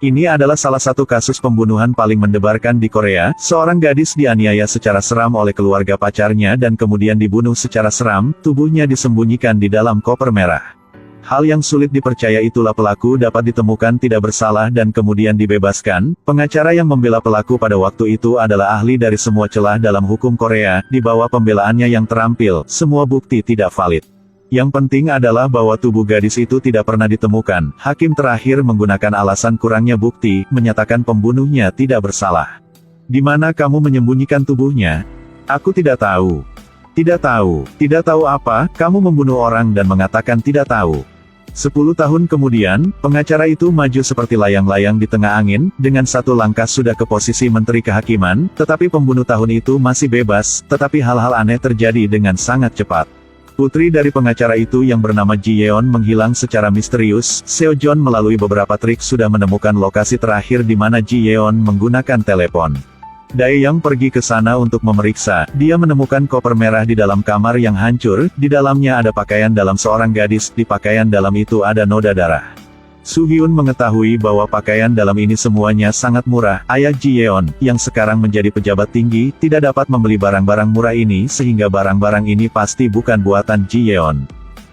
Ini adalah salah satu kasus pembunuhan paling mendebarkan di Korea. Seorang gadis dianiaya secara seram oleh keluarga pacarnya dan kemudian dibunuh secara seram, tubuhnya disembunyikan di dalam koper merah. Hal yang sulit dipercaya itulah pelaku dapat ditemukan tidak bersalah dan kemudian dibebaskan. Pengacara yang membela pelaku pada waktu itu adalah ahli dari semua celah dalam hukum Korea. Di bawah pembelaannya yang terampil, semua bukti tidak valid. Yang penting adalah bahwa tubuh gadis itu tidak pernah ditemukan. Hakim terakhir menggunakan alasan kurangnya bukti, menyatakan pembunuhnya tidak bersalah. Di mana kamu menyembunyikan tubuhnya? Aku tidak tahu. Tidak tahu. Tidak tahu apa, kamu membunuh orang dan mengatakan tidak tahu. 10 tahun kemudian, pengacara itu maju seperti layang-layang di tengah angin, dengan satu langkah sudah ke posisi menteri kehakiman, tetapi pembunuh tahun itu masih bebas, tetapi hal-hal aneh terjadi dengan sangat cepat. Putri dari pengacara itu yang bernama Ji Yeon menghilang secara misterius. Seo Joon melalui beberapa trik sudah menemukan lokasi terakhir di mana Ji Yeon menggunakan telepon. Dae Yang pergi ke sana untuk memeriksa. Dia menemukan koper merah di dalam kamar yang hancur. Di dalamnya ada pakaian dalam seorang gadis. Di pakaian dalam itu ada noda darah. Soo Hyun mengetahui bahwa pakaian dalam ini semuanya sangat murah. Ayah Ji Yeon, yang sekarang menjadi pejabat tinggi, tidak dapat membeli barang-barang murah ini sehingga barang-barang ini pasti bukan buatan Ji Yeon.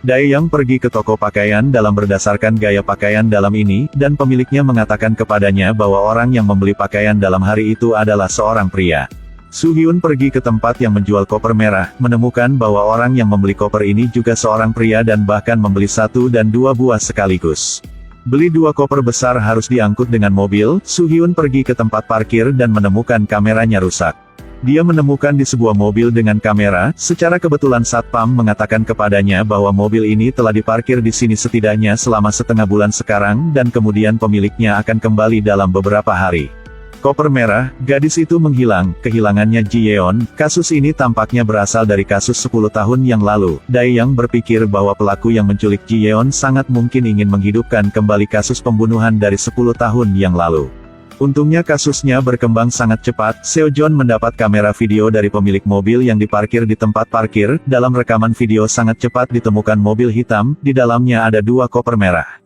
Dae Yang pergi ke toko pakaian dalam berdasarkan gaya pakaian dalam ini, dan pemiliknya mengatakan kepadanya bahwa orang yang membeli pakaian dalam hari itu adalah seorang pria. Soo Hyun pergi ke tempat yang menjual koper merah, menemukan bahwa orang yang membeli koper ini juga seorang pria dan bahkan membeli 1 dan 2 buah sekaligus. Beli 2 koper besar harus diangkut dengan mobil. Soo Hyun pergi ke tempat parkir dan menemukan kameranya rusak. Dia menemukan di sebuah mobil dengan kamera. Secara kebetulan satpam mengatakan kepadanya bahwa mobil ini telah diparkir di sini setidaknya selama setengah bulan sekarang dan kemudian pemiliknya akan kembali dalam beberapa hari. Koper merah, gadis itu menghilang, kehilangannya Ji Yeon. Kasus ini tampaknya berasal dari kasus 10 tahun yang lalu. Dae Yang berpikir bahwa pelaku yang menculik Ji Yeon sangat mungkin ingin menghidupkan kembali kasus pembunuhan dari 10 tahun yang lalu. Untungnya kasusnya berkembang sangat cepat. Seo Joon mendapat kamera video dari pemilik mobil yang diparkir di tempat parkir. Dalam rekaman video sangat cepat ditemukan mobil hitam, di dalamnya ada 2 koper merah.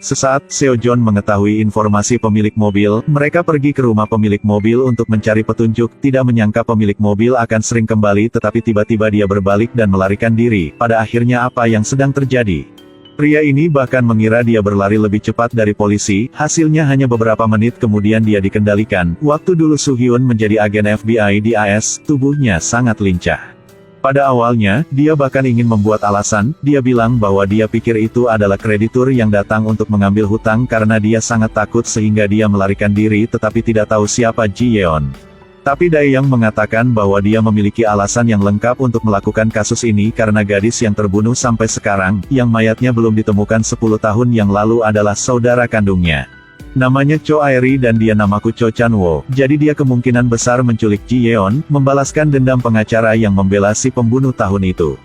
Sesaat Seo Joon mengetahui informasi pemilik mobil, mereka pergi ke rumah pemilik mobil untuk mencari petunjuk. Tidak menyangka pemilik mobil akan sering kembali, tetapi tiba-tiba dia berbalik dan melarikan diri. Pada akhirnya apa yang sedang terjadi? Pria ini bahkan mengira dia berlari lebih cepat dari polisi. Hasilnya hanya beberapa menit kemudian dia dikendalikan. Waktu dulu Soo Hyun menjadi agen FBI di AS, tubuhnya sangat lincah. Pada awalnya, dia bahkan ingin membuat alasan. Dia bilang bahwa dia pikir itu adalah kreditur yang datang untuk mengambil hutang karena dia sangat takut sehingga dia melarikan diri, tetapi tidak tahu siapa Ji Yeon. Tapi Dae Yang mengatakan bahwa dia memiliki alasan yang lengkap untuk melakukan kasus ini karena gadis yang terbunuh sampai sekarang, yang mayatnya belum ditemukan 10 tahun yang lalu adalah saudara kandungnya. Namanya Cho Airi dan dia namaku Cho Chan-wo, jadi dia kemungkinan besar menculik Ji Yeon, membalaskan dendam pengacara yang membela si pembunuh tahun itu.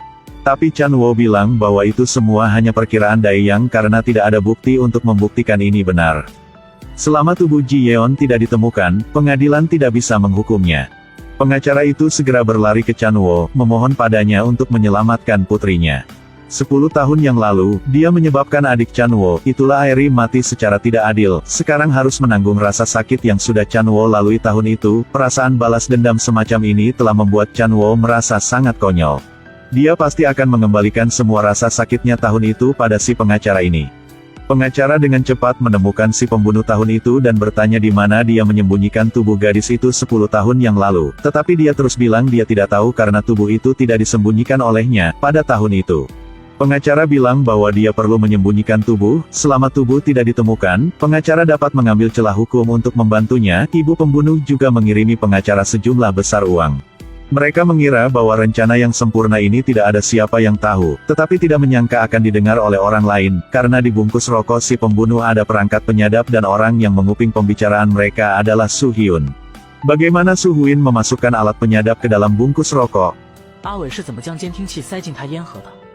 Tapi Chan-wo bilang bahwa itu semua hanya perkiraan Dae Yang karena tidak ada bukti untuk membuktikan ini benar. Selama tubuh Ji Yeon tidak ditemukan, pengadilan tidak bisa menghukumnya. Pengacara itu segera berlari ke Chan-wo, memohon padanya untuk menyelamatkan putrinya. 10 tahun yang lalu, dia menyebabkan adik Chan-wo, itulah Airi mati secara tidak adil, sekarang harus menanggung rasa sakit yang sudah Chan-wo lalui tahun itu. Perasaan balas dendam semacam ini telah membuat Chan-wo merasa sangat konyol. Dia pasti akan mengembalikan semua rasa sakitnya tahun itu pada si pengacara ini. Pengacara dengan cepat menemukan si pembunuh tahun itu dan bertanya di mana dia menyembunyikan tubuh gadis itu 10 tahun yang lalu, tetapi dia terus bilang dia tidak tahu karena tubuh itu tidak disembunyikan olehnya pada tahun itu. Pengacara bilang bahwa dia perlu menyembunyikan tubuh. Selama tubuh tidak ditemukan, pengacara dapat mengambil celah hukum untuk membantunya. Ibu pembunuh juga mengirimi pengacara sejumlah besar uang. Mereka mengira bahwa rencana yang sempurna ini tidak ada siapa yang tahu, tetapi tidak menyangka akan didengar oleh orang lain, karena di bungkus rokok si pembunuh ada perangkat penyadap dan orang yang menguping pembicaraan mereka adalah Soo Hyun. Bagaimana Soo Hyun memasukkan alat penyadap ke dalam bungkus rokok?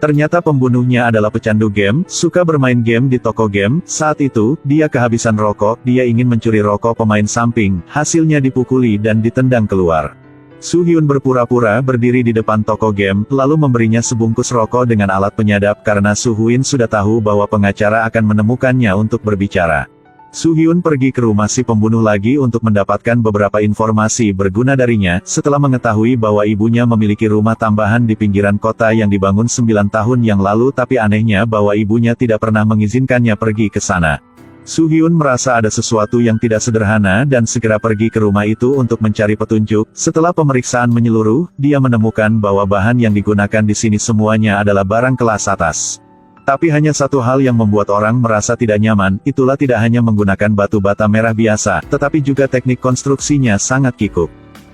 Ternyata pembunuhnya adalah pecandu game, suka bermain game di toko game. Saat itu, dia kehabisan rokok, dia ingin mencuri rokok pemain samping, hasilnya dipukuli dan ditendang keluar. Soo Hyun berpura-pura berdiri di depan toko game, lalu memberinya sebungkus rokok dengan alat penyadap karena Soo Hyun sudah tahu bahwa pengacara akan menemukannya untuk berbicara. Soo-hyun pergi ke rumah si pembunuh lagi untuk mendapatkan beberapa informasi berguna darinya, setelah mengetahui bahwa ibunya memiliki rumah tambahan di pinggiran kota yang dibangun 9 tahun yang lalu, tapi anehnya bahwa ibunya tidak pernah mengizinkannya pergi ke sana. Soo-hyun merasa ada sesuatu yang tidak sederhana dan segera pergi ke rumah itu untuk mencari petunjuk. Setelah pemeriksaan menyeluruh, dia menemukan bahwa bahan yang digunakan di sini semuanya adalah barang kelas atas. Tapi hanya satu hal yang membuat orang merasa tidak nyaman, itulah tidak hanya menggunakan batu bata merah biasa, tetapi juga teknik konstruksinya sangat kikuk.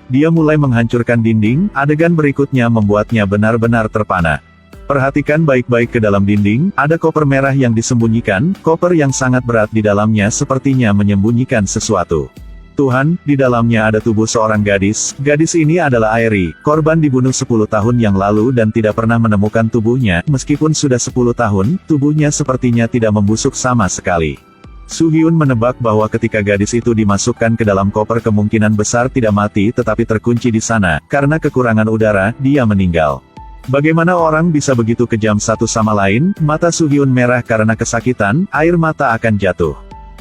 Dia mulai menghancurkan dinding, adegan berikutnya membuatnya benar-benar terpana. Perhatikan baik-baik ke dalam dinding, ada koper merah yang disembunyikan, koper yang sangat berat di dalamnya sepertinya menyembunyikan sesuatu. Tuhan, di dalamnya ada tubuh seorang gadis. Gadis ini adalah Airi, korban dibunuh 10 tahun yang lalu dan tidak pernah menemukan tubuhnya. Meskipun sudah 10 tahun, tubuhnya sepertinya tidak membusuk sama sekali. Soo-hyun menebak bahwa ketika gadis itu dimasukkan ke dalam koper kemungkinan besar tidak mati tetapi terkunci di sana. Karena kekurangan udara, dia meninggal. Bagaimana orang bisa begitu kejam satu sama lain? Mata Soo-hyun merah karena kesakitan, air mata akan jatuh.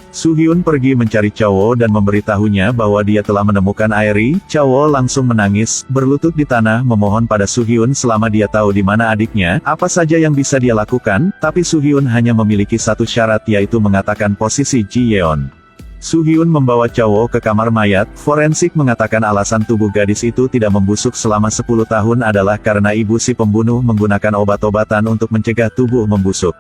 Soo-hyun pergi mencari Chawo dan memberitahunya bahwa dia telah menemukan Airi. Chawo langsung menangis, berlutut di tanah memohon pada Soo-hyun selama dia tahu di mana adiknya, apa saja yang bisa dia lakukan, tapi Soo-hyun hanya memiliki satu syarat yaitu mengatakan posisi Ji Yeon. Soo-hyun membawa Chawo ke kamar mayat. Forensik mengatakan alasan tubuh gadis itu tidak membusuk selama 10 tahun adalah karena ibu si pembunuh menggunakan obat-obatan untuk mencegah tubuh membusuk.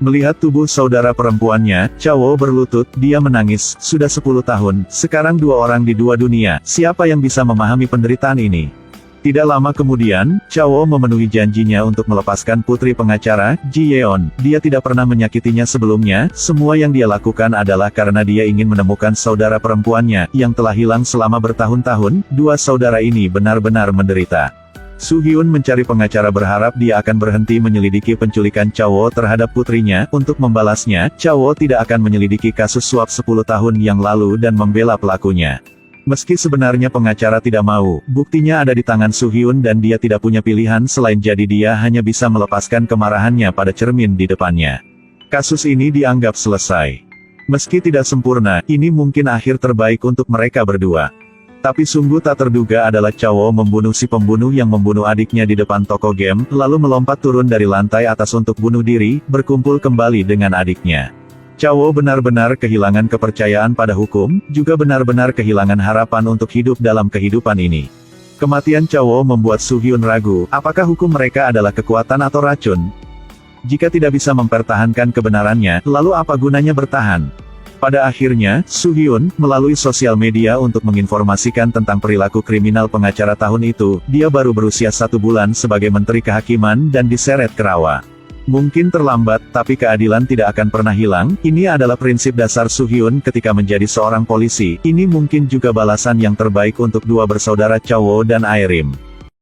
Melihat tubuh saudara perempuannya, Chawo berlutut, dia menangis, sudah 10 tahun, sekarang 2 orang di 2 dunia, siapa yang bisa memahami penderitaan ini? Tidak lama kemudian, Chawo memenuhi janjinya untuk melepaskan putri pengacara, Ji Yeon. Dia tidak pernah menyakitinya sebelumnya, semua yang dia lakukan adalah karena dia ingin menemukan saudara perempuannya, yang telah hilang selama bertahun-tahun. 2 saudara ini benar-benar menderita. Soo-hyun mencari pengacara berharap dia akan berhenti menyelidiki penculikan Chawo terhadap putrinya. Untuk membalasnya, Chawo tidak akan menyelidiki kasus suap 10 tahun yang lalu dan membela pelakunya. Meski sebenarnya pengacara tidak mau, buktinya ada di tangan Soo-hyun dan dia tidak punya pilihan selain jadi dia hanya bisa melepaskan kemarahannya pada cermin di depannya. Kasus ini dianggap selesai. Meski tidak sempurna, ini mungkin akhir terbaik untuk mereka berdua. Tapi sungguh tak terduga adalah Chawo membunuh si pembunuh yang membunuh adiknya di depan toko game, lalu melompat turun dari lantai atas untuk bunuh diri, berkumpul kembali dengan adiknya. Chawo benar-benar kehilangan kepercayaan pada hukum, juga benar-benar kehilangan harapan untuk hidup dalam kehidupan ini. Kematian Chawo membuat Soo-hyun ragu, apakah hukum mereka adalah kekuatan atau racun? Jika tidak bisa mempertahankan kebenarannya, lalu apa gunanya bertahan? Pada akhirnya, Soo-hyun, melalui sosial media untuk menginformasikan tentang perilaku kriminal pengacara tahun itu, dia baru berusia 1 bulan sebagai Menteri Kehakiman dan diseret ke rawa. Mungkin terlambat, tapi keadilan tidak akan pernah hilang. Ini adalah prinsip dasar Soo-hyun ketika menjadi seorang polisi. Ini mungkin juga balasan yang terbaik untuk 2 bersaudara Chawo dan Aerim.